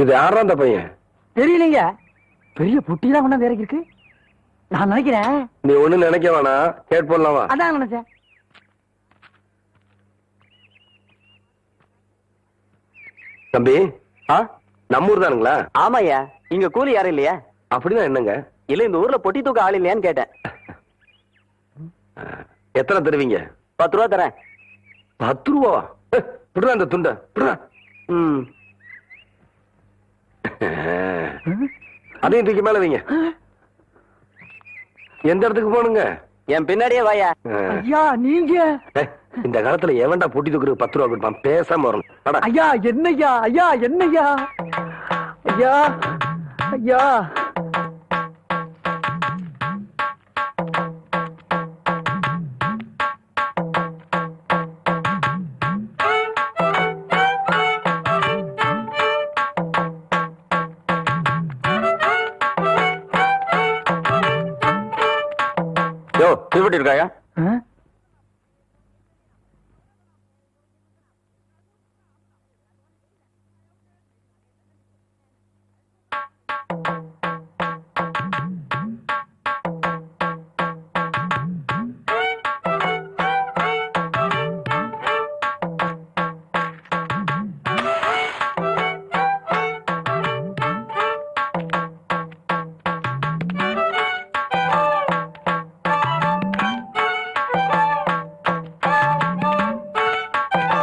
இது யாரா அந்த பையன்? தெரியலீங்க. பெரிய புட்டிதான் கொண்டாந்து இறக்கி இருக்கு. நான் நினைக்கிறேன். நீ ஒண்ணு நினைக்க வேணா, கேட் போடலாமா? அதான் நினைச்சேன். தம்பி, நம்ம ஊர் தானுங்களா? ஆமாய்யா. இங்க கூலி யாரும் இல்லையா? அப்படின்னா என்னங்க? இல்ல இந்த ஊர்ல பொட்டி தூக்க ஆள் இல்லையான்னு கேட்டேன். எத்தனை தருவீங்க? 10 ரூபா தரேன். 10 ரூபா? விடுறா அந்த துண்ட, விடுறா. அதையும் தூக்கி மேல வைங்க. எந்த இடத்துக்கு போகணுங்க? என் பின்னாடியே வாயா. ஐயா நீங்க இந்த காலத்துல எவன்டா பொட்டி தூக்குறதுக்கு 10 ரூபா கொடுப்பான்? பேசாம வரணும். ஐயா என்னய்யா? ஐயா என்னய்யா? ஐயா ஐயா தீவட்டி இருக்காயா?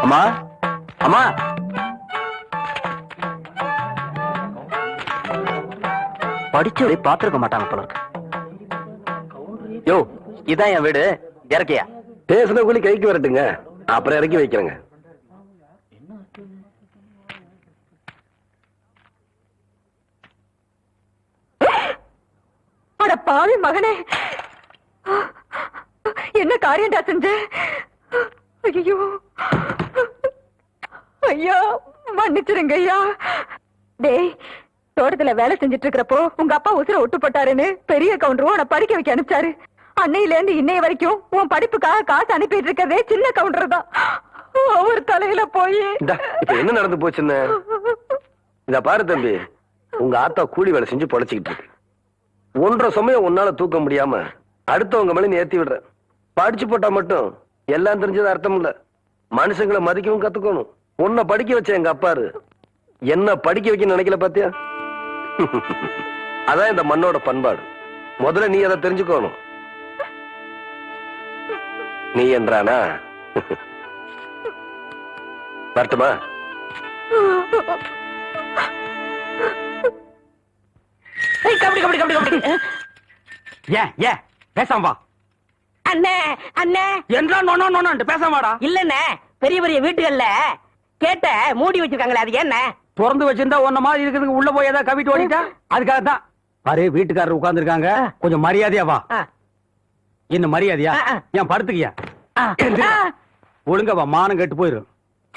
அம்மா, அம்மா, படிச்சு பாத்துருக்க மாட்டாங்க போல இருக்கு. யோ, இதான் என் வீடு. இறக்கியா? பேசுன கூலி கைக்கு வரட்டுங்க, அப்புறம் இறக்கி வைக்கிறேங்க. அட பாவி மகனே, என்ன காரியம்டா செஞ்ச? ஐயோ ஐயா, மன்னிச்சிருங்க ஐயா. டேய், தோட்டத்துல வேலை செஞ்சுட்டு இருக்கிறப்போ உங்க அப்பா உசுர ஒட்டு போட்டாருன்னு பெரிய கவுண்டரும் உன்னை படிக்க வைக்க அனுப்பிச்சாரு. அன்னையில இருந்து இன்னைய வரைக்கும் உன் படிப்புக்காக காசு அனுப்பிட்டு இருக்கிறதே சின்ன கவுண்டர் தான். அவர் தலையில போய் இப்ப என்ன நடந்து போச்சுன்னு இத பாரு தம்பி. உங்க ஆத்தா கூலி வேலை செஞ்சு பொழைச்சிக்கிட்டு இருக்கு. 1.5 சமயம் உன்னால தூக்க முடியாம அடுத்தவங்க மேல நீ ஏத்தி விடுற. படிச்சு போட்டா மட்டும் எல்லாம் தெரிஞ்சது அர்த்தம் இல்ல. மனுஷங்களை மதிக்கவும் கத்துக்கணும். உன்னை படிக்க வச்ச எங்க அப்பாரு என்ன படிக்க வைக்க நினைக்கல பாத்தியா? அதான் இந்த மண்ணோட பண்பாடு. முதல்ல நீ அதை தெரிஞ்சுக்கணும். நீ என்றானா வரட்டுமா? கபடி கபடி கபடி கபடி. ஏன் பேசாம வா. அண்ணே அண்ணே என்றா நோனோ நோனோ பேசாமடா. இல்லண்ணே, பெரிய பெரிய வீட்டுகள்ல கேட்ட மூடி வச்சிருக்காங்களே, அது என்ன? திறந்து வச்சிருந்தா ஒன்ன மாதிரி இருக்குதுங்க. உள்ள போய் ஏதாவது கவிட்டு ஓடிட்டா அதுக்காக தான். பாரு, வீட்டுக்காரர் உட்கார்ந்து இருக்காங்க. கொஞ்சம் மரியாதையா வா. என்ன மரியாதையா? ஏன் படுத்துக்கியா? ஒழுங்கா வா, மானம் கெட்டு போயிரும்.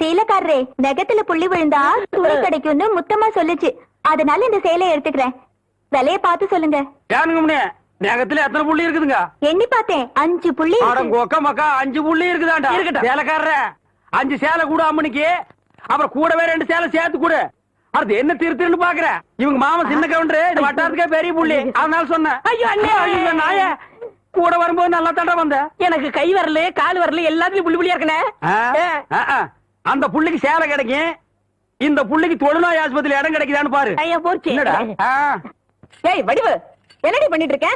சேலக்காரரே, நெகத்துல புள்ளி விழுந்தா துணி கிடைக்கும்னு முத்தமா சொல்லுச்சு. அதனால இந்த சேலையை எடுத்துக்கிறேன். விலைய பார்த்து சொல்லுங்க. ஏனுங்க, நெகத்துல எத்தனை புள்ளி இருக்குதுங்க? எண்ணி பார்த்தேன், 5 புள்ளி. கொக்க மக்கா 5 புள்ளி இருக்குதாண்டா. சேலைக்காரர 5 சேலை கூட அம்மனுக்கு, அப்புறம் கூடவே 2 சேலை சேர்த்து கூட. அது என்ன திருத்துன்னு பாக்குற? இவங்க மாமா சின்ன கவுண்டரு, இது வட்டாரத்துக்கே பெரிய புள்ளி. அதனால சொன்னேன். ஐயோ அண்ணே, ஐயோ நாயே, கூட வரும்போது நல்லா தண்டை வந்த. எனக்கு கை வரல கால் வரல எல்லாத்துலயும் புள்ளி புள்ளியா இருக்கனே. அந்த புள்ளிக்கு சேலை கிடைக்கும், இந்த புள்ளிக்கு தொழுநோய் ஆஸ்பத்திரியில இடம் கிடைக்குதான்னு பாரு. ஐயா போச்சு. என்னடா? ஏய் வடிவு, என்னடி பண்ணிட்டு இருக்க?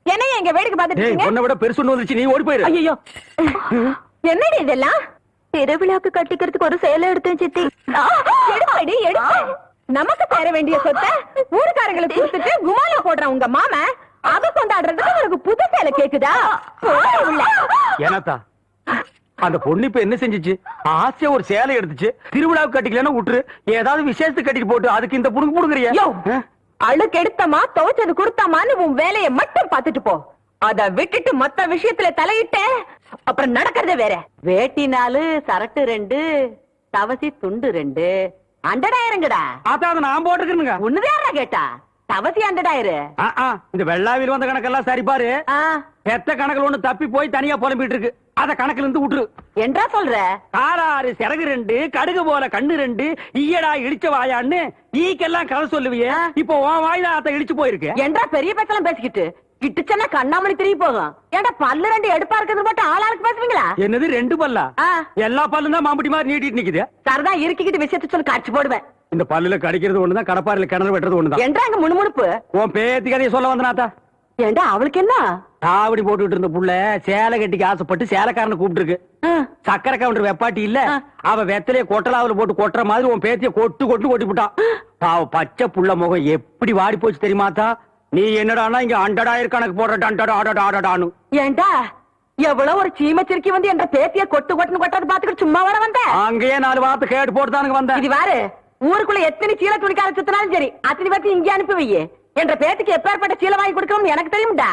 என்னைய எங்க வேடிக்கை பார்த்துட்டு இருக்கீங்க? உன்னை விட பெருசு ஒண்ணு வந்துச்சு, நீ ஓடி போயிரு. ஐயோ, என்னடி இதெல்லாம்? திருவிழாக்கு கட்டிக்கிறதுக்கு ஒரு சேலை எடுத்தேன் சித்தி. எடுப்படி எடுப்பு. நமக்கு தர வேண்டிய சொத்தை ஊருக்காரங்களுக்கு கொடுத்துட்டு குமாலா போடுறான் உங்க மாமா. அத கொண்டாடுறதுக்கு உனக்கு புது சேலை கேக்குதா? ஏனாத்தா, அந்த பொண்ணு இப்ப என்ன செஞ்சுச்சு? ஆசையா ஒரு சேலை எடுத்துச்சு. திருவிழாவுக்கு கட்டிக்கலன்னா விட்டுரு, ஏதாவது விசேஷத்துக்கு கட்டிட்டு போட்டு அதுக்கு இந்த புடுங்க புடுங்குறியா? அழுக்கு எடுத்தமா துவைச்சது கொடுத்தாமான்னு உன் வேலையை மட்டும் பாத்துட்டு போ. அத விட்டுட்டு மத்த விஷயத்துல தலையிட்ட அப்புறம் நடக்கிறதே வேற. வேட்டி 4, சரட்டு 2, தவசி துண்டு 2. அண்டடா இறங்குடா. அதான் நான் போட்டுக்கிறேங்க. உன்னதா கேட்டா தவசி ஆண்டடாயிரு இந்த வெள்ளாவில் வந்த கணக்கெல்லாம் சரி பாரு. பெத்த கணக்குல ஒண்ணு தப்பி போய் தனியா புலம்பிட்டு இருக்கு. அத கணக்குல இருந்து விட்டுரு. என்றா சொல்ற? காராறு சிறகு 2 கடுகு போல கண்ணு 2 ஈயடா இடிச்ச வாயான்னு ஈக்கெல்லாம் கதை சொல்லுவியே. இப்போ உன் வாயில அத இடிச்சு போயிருக்கு. என்றா பெரிய பேச்செல்லாம் பேசிக்கிட்டு கிட்டுச்சன்னா கண்ணாமணி திரும்பி போகும். ஏன்டா பல்லு 2 எடுப்பா இருக்கிறது மட்டும் ஆளாளுக்கு பேசுவீங்களா? என்னது 2 பல்லா? எல்லா பல்லும் தான் மாம்பட்டி மாதிரி நீட்டிட்டு நிக்குது. சரிதான் இருக்கிட்டு விஷயத்த சொல்லி காட்சி போடுவேன். இந்த பல்லுல கடிக்கிறது ஒண்ணுதான், கடப்பாரில கிணறு வெட்டுறது ஒண்ணுதான். என்றா அங்க முணுமுணுப்பு? உன் பேத்தி கதையை சொல்ல வந்தனாத்தா. ஏண்டா அவளுக்கு என்ன? தாவடி போட்டுட்டு இருந்த புள்ள சேலை கட்டிக்கு ஆசைப்பட்டு சேலைக்காரனை கூப்பிட்டு இருக்கு. சக்கரை கவுண்டர் வெப்பாட்டி இல்ல, அவ வெத்தலைய கொட்டலாவுல போட்டு கொட்டுற மாதிரி உன் பேத்திய கொட்டி விட்டான். பாவ பச்சை புள்ள முகம் எப்படி வாடி போச்சு தெரியுமாத்தா? நீ என்னடானா இங்க 100,000 கணக்கு போடுற. ஏண்டா எவ்வளவு ஒரு சீமச்சிருக்கி வந்து என்ற பேத்திய கொட்டுன்னு கொட்டது பாத்துக்கிட்டு சும்மா வர வந்த? அங்கேயே 4 வார்த்தை கேட்டு போட்டுதானுங்க வந்தேன். இது வேறு ஊருக்குள்ள எத்தனை சீல துணிக்கார சுத்தினாலும் சரி அத்தனை பேத்தி இங்கே அனுப்பி வையே. என்ற பேத்திக்கு எப்பேற்பட்ட சீலை வாங்கி கொடுக்கணும்னு எனக்கு தெரியும்டா.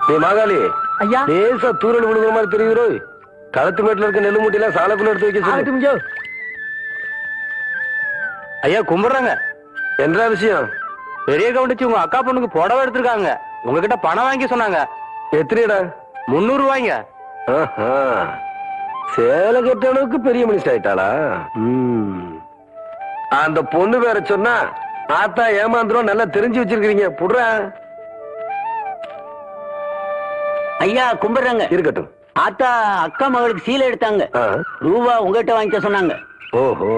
நீ மாகாளி ஐயா லேசா தூரல் விழுகிற மாதிரி தெரியுது. களத்து மேட்டுல இருக்க நெல்லு மூட்டையில சாலைக்குள்ள எடுத்து வைக்க சொல்லு. ஐயா கும்பிடுறாங்க. என்ன விஷயம்? பெரிய கவுண்டிச்சு உங்க அக்கா பொண்ணுக்கு புடவை எடுத்திருக்காங்க. உங்ககிட்ட பணம் வாங்கி சொன்னாங்க. எத்தனைடா? 300 ரூபாய்ங்க. சேலை கட்டவனுக்கு பெரிய மனுஷன் ஆயிட்டாளா? அந்த பொண்ணு வேற சொன்னா ஆத்தா ஏமாந்துரும். நல்லா தெரிஞ்சு வச்சிருக்கீங்க. புடுற ஐயா கும்பிடுறாங்க. இருக்கட்டும். ஆத்தா அக்கா மகளுக்கு சீலை எடுத்தாங்க. ரூபா உங்ககிட்ட வாங்கிக்க சொன்னாங்க. ஓஹோ,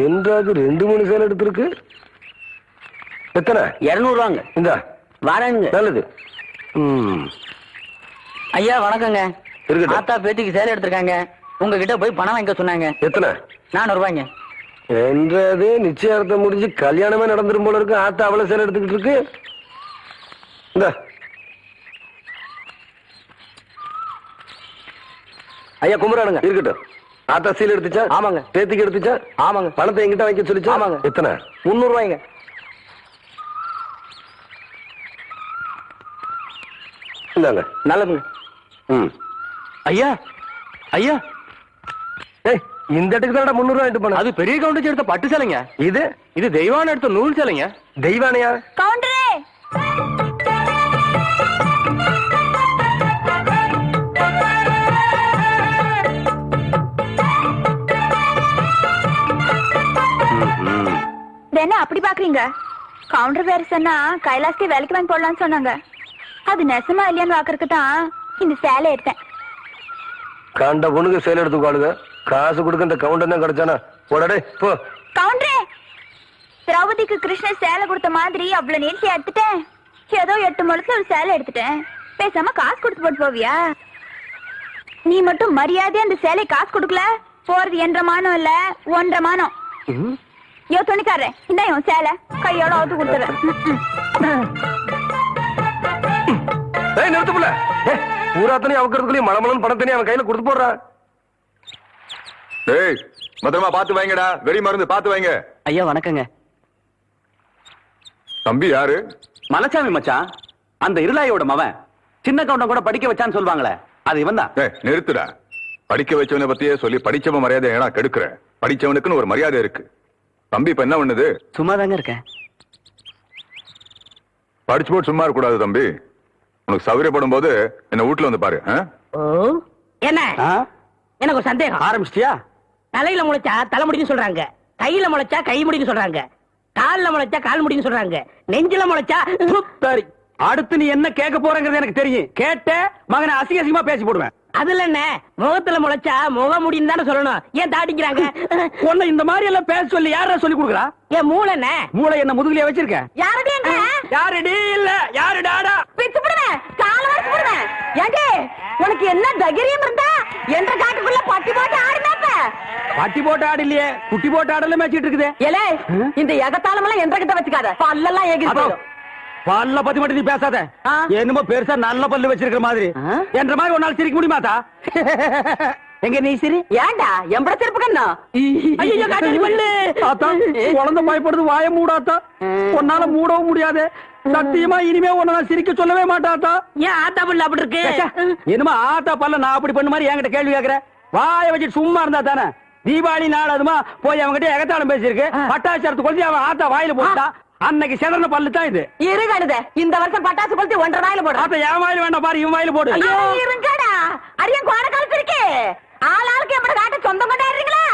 என்றாது 2-3 சேலை எடுத்திருக்கு. எத்தனை? 200 ரூபாங்க. இந்த வரேங்க. நல்லது. ஐயா வணக்கங்க. இருக்கட்டும். ஆத்தா பேத்திக்கு சேலை எடுத்திருக்காங்க. உங்ககிட்ட போய் பணம் வாங்கிக்க சொன்னாங்க. எத்தனை? 400 ரூபாய்ங்க. என்றது நிச்சயார்த்தம் முடிஞ்சு கல்யாணமே நடந்துரும் போல இருக்கு. ஆத்தா அவ்வளவு சேலை எடுத்துக்கிட்டு இருக்கு. இந்த ஐயா கும்பிடுறானுங்க. இருக்கட்டும். ஆத்தா சீல் எடுத்துச்சா? ஆமாங்க. பேத்திக்கு எடுத்துச்சா? ஆமாங்க. பணத்தை என்கிட்ட வாங்கி சொல்லிச்சா? ஆமாங்க. எத்தனை? 300 ரூபாய்ங்க. இந்தாங்க. நல்லதுங்க. ஐயா ஐயா இந்த இடத்துக்கு தான் 300 ரூபாய் எடுத்து போன. அது பெரிய கவுண்டர் எடுத்த பட்டு சேலைங்க. இது தெய்வான எடுத்த நூல் சேலைங்க. தெய்வானையா? கவுண்டரே என்ன அப்படி பாக்குறீங்க? கவுண்டர் வேற சொன்னா கைலாஸ்க்கு வேலைக்கு வாங்கி போடலாம்னு சொன்னாங்க. அது நெசமா இல்லையான்னு பாக்குறதுக்கு தான் இந்த சேலை எடுத்தேன். கண்ட பொண்ணுக்கு சேலை எடுத்துக்காளுங்க. காசு கொடுக்க இந்த கவுண்டர் தான் கிடைச்சானா? போடடே போ. கவுண்டரே, திரௌபதிக்கு கிருஷ்ணர் சேலை கொடுத்த மாதிரி அவ்வளவு நீட்டி எடுத்துட்டேன். ஏதோ 8 முழத்துல ஒரு சேலை எடுத்துட்டேன். பேசாம காசு கொடுத்து போட்டு போவியா? நீ மட்டும் மரியாதையா அந்த சேலை காசு கொடுக்கல, போறது 1.5 மானம் இல்ல 1.5 மானம். யோ துணிக்காரே, இந்த சேலை கையோட அவுத்து கொடுத்துறேன். நிறுத்துப்புல பூராத்தனையும் அவக்கிறதுக்குள்ளயும் மலமலன் பணத்தனையும் அவன் கையில கொடுத்து போடுறான். டேய் பத்திரமா பாத்து வைங்கடா. வெடி மருந்து பாத்து வைங்க. ஐயா வணக்கங்க. தம்பி யாரு? மலைச்சாமி மச்சான். அந்த இருளாயோட மவன். சின்ன கவுண்டம் கூட படிக்க வச்சான்னு சொல்லுவாங்களே, அது இவன் தான். நிறுத்துடா. படிக்க வச்சவனை பத்தியே சொல்லி படிச்சவன் மரியாதை ஏன்னா கெடுக்கிற? படிச்சவனுக்குன்னு ஒரு மரியாதை இருக்கு. தம்பி இப்ப என்ன பண்ணுது? சும்மா தாங்க இருக்கேன். படிச்சு போட்டு சும்மா இருக்க கூடாது தம்பி. உனக்கு சௌகரியப்படும் போது என்ன வீட்டுல வந்து பாரு. என்ன எனக்கு ஒரு சந்தேகம். ஆரம்பிச்சிட்டியா? தலையில முளைச்சா தலைமுடின்னு சொல்றாங்க, கையில முளைச்சா கை முடின்னு சொல்றாங்க, கால்ல முளைச்சா கால் முடின்னு சொல்றாங்க, நெஞ்சில முளைச்சா சரி. அடுத்து நீ என்ன கேட்க போறங்கிறது எனக்கு தெரியும். கேட்ட மகனை அசிங்கமா பேசி போடுவேன். அதுல என்ன முகத்துல முளைச்சா முக முடின்னு தானே சொல்லணும். ஏன் தாட்டிக்கிறாங்க? உன்னை இந்த மாதிரி எல்லாம் பேச சொல்லி யாரா சொல்லி கொடுக்குறா? என் மூளை என்ன? மூளை என்ன முதுகுலயே வச்சிருக்க? யாருடைய யாருடி இல்ல யாருடாடா பிச்சு போடுவேன், கால வரைச்சு போடுவேன். ஏண்டி உனக்கு என்ன தைரியம் இருந்தா என்ற காட்டுக்குள்ள பட்டி போட்டு ஆடினாப்ப? பட்டி போட்டு ஆடு இல்லையே, குட்டி போட்டு ஆடல மேய்ச்சிட்டு இருக்குது. ஏலே இந்த எகத்தாளம் எல்லாம் என்ற கிட்ட வச்சுக்காத, பல்லெல்லாம் ஏகி போயிடும். பல்ல பத்தி மட்டும் நீ பேசாத. என்னமோ பெருசா நல்ல பல்லு வச்சிருக்கிற மாதிரி. என்ற மாதிரி ஒரு நாள் சிரிக்க முடியுமாத்தா? எங்க நீ சிரி? ஏண்டா எம்பட சிரிப்பு கண்ணா? ஐயோ காட்டி பல்லு. ஆத்தா குழந்தை பயப்படுது, வாய மூடாத்தா. உன்னால மூடவும் முடியாது. சத்தியமா இனிமே உன்ன நான் சிரிக்க சொல்லவே மாட்டாத்தா. ஏன் ஆத்தா பல்லு அப்படி இருக்கு? என்னமா ஆத்தா பல்ல நான் அப்படி பண்ண மாதிரி என்கிட்ட கேள்வி கேக்குற? வாய வச்சுட்டு சும்மா இருந்தா தானே. தீபாவளி நாள் அதுமா போய் அவன்கிட்ட எகத்தாளம் பேசியிருக்கு. பட்டாசு எடுத்து கொளுத்தி அவன் ஆத்தா வாயில போட்டா அன்னைக்கு செதறன பல்லு தான் இது. இருங்கடுத இந்த வருஷம் பட்டாசு கொளுத்தி 1.5 வாயில போடு. அப்ப என் வாயில வேண்டாம் பாரு, இவன் வாயில போடு. இருங்கடா அரியன் கோண காலத்திருக்கு. ஆளாளுக்கு எப்படி காட்ட சொந்தம் கொண்டாடுறீங்களா?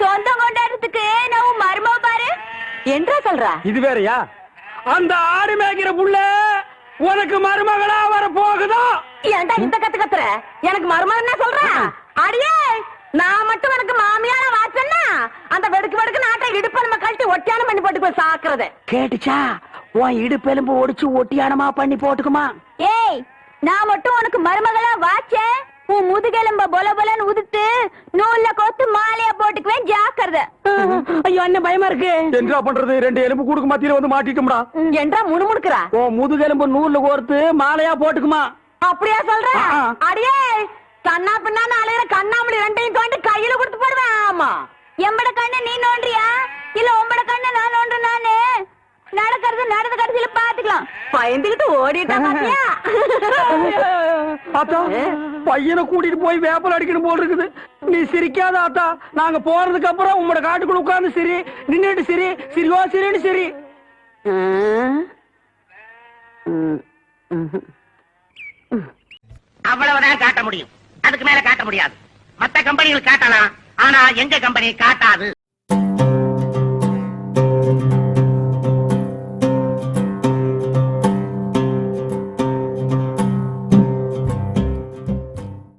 சொந்தம் கொண்டாடுறதுக்கு நான் மருமக பாரு. என்றா சொல்ற? இது வேறயா? அந்த ஆடு மேய்க்கிற புள்ள உனக்கு மருமகளா வர போகுதோ? ஏன்டா இந்த கத்துற? எனக்கு மருமகன் என்ன சொல்ற? அடியே நான் மட்டும் உனக்கு மாமியார வாச்சன்னா அந்த வெடுக்கு நாட்டை இடுப்ப நம்ம கழட்டி ஒட்டியானம் பண்ணி போட்டு போய் சாக்குறது கேட்டுச்சா? உன் இடுப்பெலும்பு ஒடிச்சு ஒட்டியானமா பண்ணி போட்டுக்குமா? ஏய், நான் மட்டும் உனக்கு மருமகளா வாச்சேன், உன் முதுகெலும்ப பொல பொலன்னு உதுத்து நூல்ல கோத்து மாலையா போட்டுக்குவேன், ஜாக்கிரதை. ஐயோ என்ன பயமா இருக்கு. என்ன பண்றது? 2 எலும்பு கூடுக்கு மத்தியில வந்து மாட்டிட்டோம்டா. என்றா முணுமுணுக்குறா? உன் முதுகெலும்பு நூல்ல கோர்த்து மாலையா போட்டுக்குமா? அப்படியா சொல்ற? அடியே கண்ணா பின்னான்னு அலையிற கண்ணாமணி 2ஐயும் தோண்டி கையில கொடுத்து போடுவேன். ஆமா, எம்பட கண்ணு நீ நோண்டியா இல்ல உம்பட கண்ணு நான் நோண்டு? நானு நடக்கிறது நடந்த கடைசியில பாத்துக்கலாம். பயந்துகிட்டு ஓடிட்டா பாத்தியா? ஆத்தா, பையனை கூட்டிட்டு போய் வேப்பல் அடிக்கணும் போல் இருக்குது. நீ சிரிக்காத ஆத்தா. நாங்க போறதுக்கு அப்புறம் உங்களோட காட்டுக்குள்ள உட்கார்ந்து சிரி, நின்னுட்டு சிரி, சிரிவா சிரின்னு சிரி. அவ்வளவுதான் காட்ட முடியும், அதுக்கு மேல காட்ட முடியாது. மத்த கம்பெனிகள் காட்டலாம், ஆனா எங்க கம்பெனி காட்டாது.